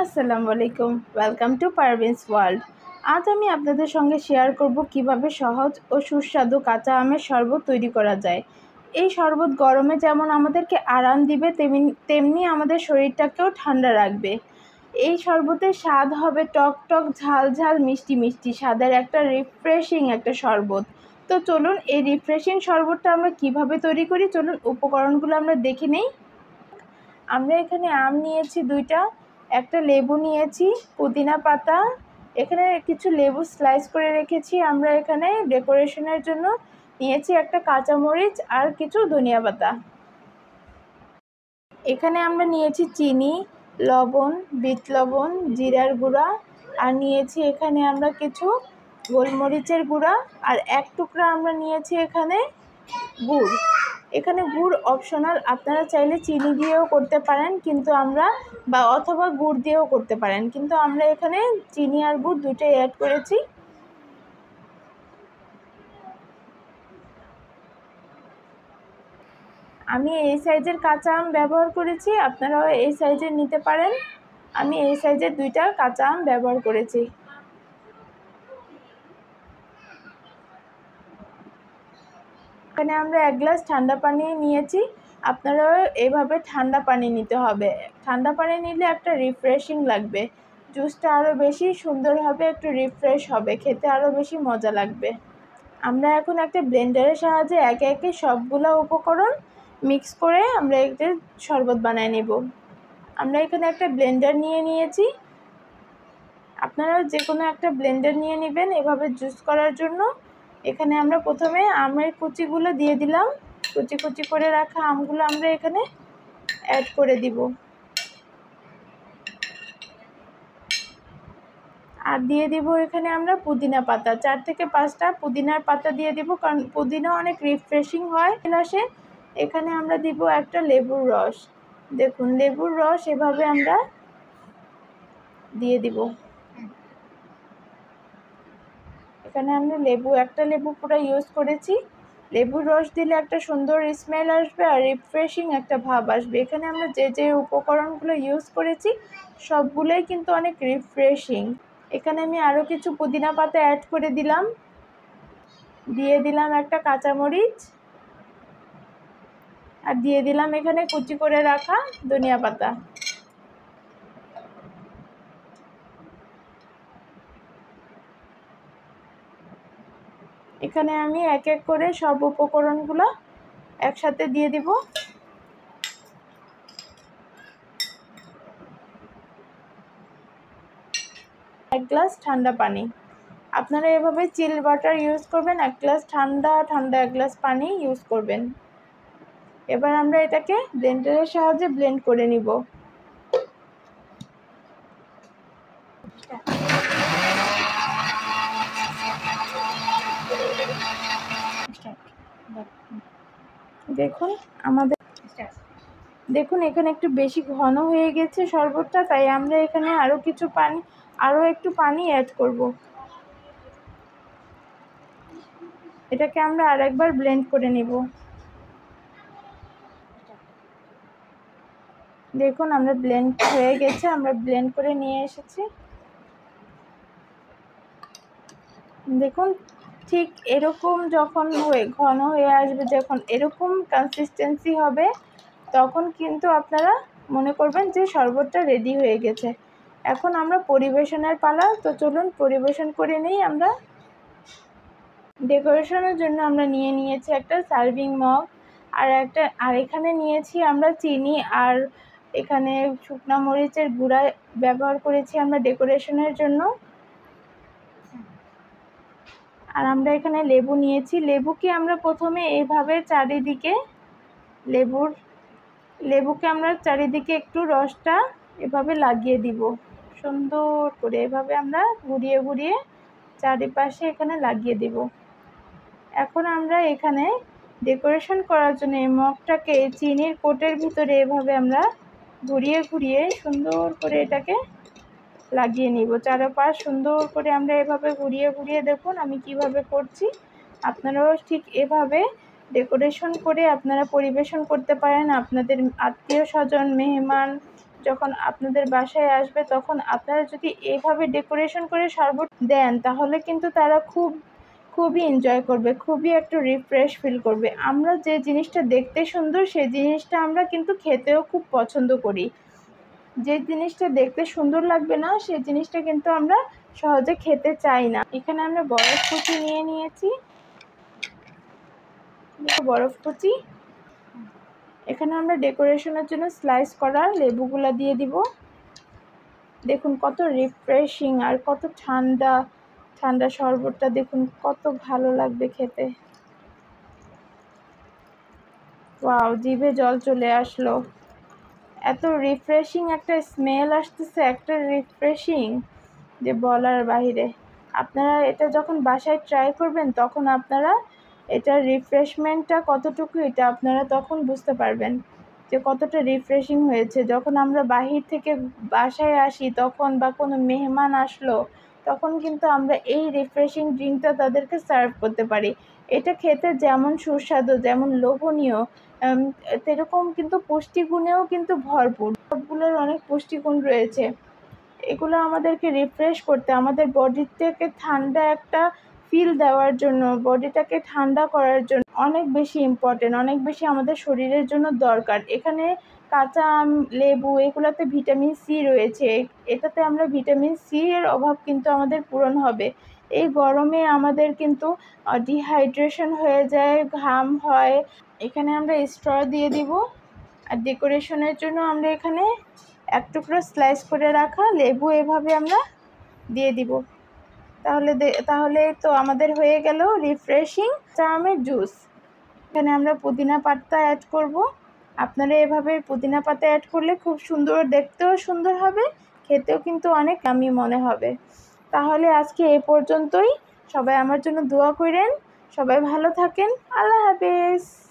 আসসালামু আলাইকুম, welcome to Parveen's world. আজ আমি আপনাদের সঙ্গে শেয়ার করব কিভাবে সহজ ও সুস্বাদু কাঁচা আমের শরবত তৈরি করা যায়। এই শরবত গরমে যেমন আমাদেরকে আরাম দিবে তেমনি আমাদের শরীরটাকেও ঠান্ডা রাখবে। এই শরবতের স্বাদ হবে টক টক, ঝাল ঝাল, মিষ্টি মিষ্টি স্বাদের একটা রিফ্রেশিং একটা শরবত। তো চলুন এই রিফ্রেশিং শরবতটা আমরা কিভাবে তৈরি করি, চলুন উপকরণগুলো আমরা দেখে নেই। আমরা এখানে আম নিয়েছি 2টা, একটা লেবু নিয়েছি, পুদিনা পাতা, এখানে কিছু লেবু স্লাইস করে রেখেছি। আমরা এখানে ডেকোরেশনের জন্য নিয়েছি একটা কাঁচামরিচ আর কিছু ধনিয়া পাতা। এখানে আমরা নিয়েছি চিনি, লবণ, বিট লবণ, জিরার গুঁড়া, আর নিয়েছি এখানে আমরা কিছু গোলমরিচের গুঁড়া, আর এক টুকরা আমরা নিয়েছি এখানে গুড়। এখানে গুড় অপশনাল, আপনারা চাইলে চিনি দিয়েও করতে পারেন অথবা গুড় দিয়েও করতে পারেন, কিন্তু আমরা এখানে চিনি আর গুড় দুটোই অ্যাড করেছি। আমি এই সাইজের কাঁচা আম ব্যবহার করেছি, আপনারাও এই সাইজের নিতে পারেন। আমি এই সাইজের 2টা কাঁচা আম ব্যবহার করেছি। এখানে আমরা 1 গ্লাস ঠান্ডা পানি নিয়েছি, আপনারাও এভাবে ঠান্ডা পানি নিতে হবে। ঠান্ডা পানি নিলে একটা রিফ্রেশিং লাগবে, জুসটা আরও বেশি সুন্দর হবে, একটু রিফ্রেশ হবে, খেতে আরও বেশি মজা লাগবে। আমরা এখন একটা ব্লেন্ডারের সাহায্যে একে একে সবগুলো উপকরণ মিক্স করে আমরা একটা শরবত বানিয়ে নেব। আমরা এখানে একটা ব্লেন্ডার নিয়েছি, আপনারাও যে কোনো একটা ব্লেন্ডার নিয়ে নেবেন এভাবে জুস করার জন্য। এখানে আমরা প্রথমে আমের কুচিগুলো দিয়ে দিলাম, কুচি কুচি করে রাখা আমগুলো আমরা এখানে অ্যাড করে দিব, আর দিয়ে দিব এখানে আমরা পুদিনা পাতা, 4 থেকে 5টা পুদিনার পাতা দিয়ে দিব, কারণ পুদিনা অনেক রিফ্রেশিং হয় আসে। এখানে আমরা দিব একটা লেবুর রস, দেখুন লেবুর রস এভাবে আমরা দিয়ে দিব। এখানে আমরা একটা লেবু পুরো ইউজ করেছি। লেবুর রস দিলে একটা সুন্দর স্মেল আসবে আর রিফ্রেশিং একটা ভাব আসবে। এখানে আমরা যে উপকরণগুলো ইউজ করেছি সবগুলোই কিন্তু অনেক রিফ্রেশিং। এখানে আমি আরও কিছু পুদিনা পাতা অ্যাড করে দিলাম, দিয়ে দিলাম একটা কাঁচামরিচ, আর দিয়ে দিলাম এখানে কুচি করে রাখা ধনিয়া পাতা। এখানে আমি এক এক করে সব উপকরণগুলো একসাথে দিয়ে দিব। 1 গ্লাস ঠান্ডা পানি, আপনারা এভাবে চিল ওয়াটার ইউজ করবেন, 1 গ্লাস ঠান্ডা 1 গ্লাস পানি ইউজ করবেন। এবার আমরা এটাকে ব্লেন্ডারের সাহায্যে ব্লেন্ড করে নিব। দেখুন এখানে একটু বেশি ঘন হয়ে গেছে শরবতটা, তাই আমরা এখানে আরও একটু পানি অ্যাড করব। এটাকে আমরা আরেকবার ব্লেন্ড করে নিব। দেখুন আমরা ব্লেন্ড হয়ে গেছে, আমরা ব্লেন্ড করে নিয়ে এসেছি। দেখুন ঠিক এরকম যখন ঘন হয়ে আসবে, যখন এরকম কনসিস্টেন্সি হবে, তখন কিন্তু আপনারা মনে করবেন যে শরবতটা রেডি হয়ে গেছে। এখন আমরা পরিবেশনের পালা, তো চলুন পরিবেশন করে নিই। আমরা ডেকোরেশনের জন্য আমরা নিয়েছি একটা সার্ভিং মগ, আর এখানে নিয়েছি আমরা চিনি, আর এখানে শুকনো মরিচের গুঁড়া ব্যবহার করেছি আমরা ডেকোরেশনের জন্য। আর আমরা এখানে লেবু নিয়েছি, লেবুকে আমরা প্রথমে এইভাবে চারিদিকে লেবুকে আমরা চারিদিকে একটু রসটা এভাবে লাগিয়ে দিব সুন্দর করে, এভাবে আমরা ঘুরিয়ে ঘুরিয়ে চারিপাশে এখানে লাগিয়ে দিব। এখন আমরা এখানে ডেকোরেশন করার জন্য এই মগটাকে চিনির কোটের ভিতরে এভাবে আমরা ঘুরিয়ে ঘুরিয়ে সুন্দর করে এটাকে লাগিয়ে নিব। চারপাশ সুন্দর করে আমরা এভাবে ঘুরিয়ে ঘুরিয়ে, দেখুন আমি কিভাবে করছি, আপনারাও ঠিক এভাবে ডেকোরেশন করে আপনারা পরিবেশন করতে পারেন আপনাদের আত্মীয় স্বজন, মেহমান যখন আপনাদের বাসায় আসবে তখন আপনারা যদি এভাবে ডেকোরেশন করে শরবত দেন তাহলে কিন্তু তারা খুবই এনজয় করবে, খুবই একটু রিফ্রেশ ফিল করবে। আমরা যে জিনিসটা দেখতে সুন্দর সেই জিনিসটা আমরা কিন্তু খেতেও খুব পছন্দ করি। যে জিনিসটা দেখতে সুন্দর লাগবে না সেই জিনিসটা কিন্তু আমরা সহজে খেতে চাই না। এখানে আমরা বরফ কুচি নিয়ে নিয়েছি, বরফ কুচি। এখানে আমরা ডেকোরেশনের জন্য স্লাইস করা লেবুগুলা দিয়ে দিব। দেখুন কত রিফ্রেশিং আর কত ঠান্ডা ঠান্ডা শরবতটা, দেখুন কত ভালো লাগবে খেতে। ওয়াও, জিভে জল চলে আসলো। এত রিফ্রেশিং একটা স্মেল আসতেছে, একটা রিফ্রেশিং যে বলার বাইরে। আপনারা এটা যখন বাসায় ট্রাই করবেন তখন আপনারা এটার রিফ্রেশমেন্টটা কতটুকু এটা আপনারা তখন বুঝতে পারবেন যে কতটা রিফ্রেশিং হয়েছে। যখন আমরা বাহির থেকে বাসায় আসি তখন বা কোনো মেহমান আসলো তখন কিন্তু আমরা এই রিফ্রেশিং ড্রিঙ্কটা তাদেরকে সার্ভ করতে পারি। এটা খেতে যেমন সুস্বাদু, যেমন লোভনীয়, সেরকম কিন্তু পুষ্টিগুণেও কিন্তু ভরপুর। সবগুলোর অনেক পুষ্টিগুণ রয়েছে। এগুলো আমাদেরকে রিফ্রেশ করতে, আমাদের বডিটাকে ঠান্ডা একটা ফিল দেওয়ার জন্য, বডিটাকে ঠান্ডা করার জন্য অনেক বেশি ইম্পর্টেন্ট, অনেক বেশি আমাদের শরীরের জন্য দরকার। এখানে কাঁচা আম, লেবু, এগুলোতে ভিটামিন সি রয়েছে। এটাতে আমরা ভিটামিন সি এর অভাব কিন্তু আমাদের পূরণ হবে। এই গরমে আমাদের কিন্তু ডিহাইড্রেশন হয়ে যায়, ঘাম হয়। এখানে আমরা স্ট্র দিয়ে দিব। আর ডেকোরেশনের জন্য আমরা এখানে এক টুকরো স্লাইস করে রাখা লেবু এভাবে আমরা দিয়ে দিব। তাহলে তো আমাদের হয়ে গেল রিফ্রেশিং আমের জুস। এখানে আমরা পুদিনা পাতা অ্যাড করব। আপনারা এভাবে পুদিনা পাতা অ্যাড করলে খুব সুন্দর, দেখতেও সুন্দর হবে, খেতেও কিন্তু অনেক দামি মনে হবে। তাহলে আজকে এই পর্যন্তই। সবাই আমার জন্য দোয়া করেন। সবাই ভালো থাকেন। আল্লাহ হাফেজ।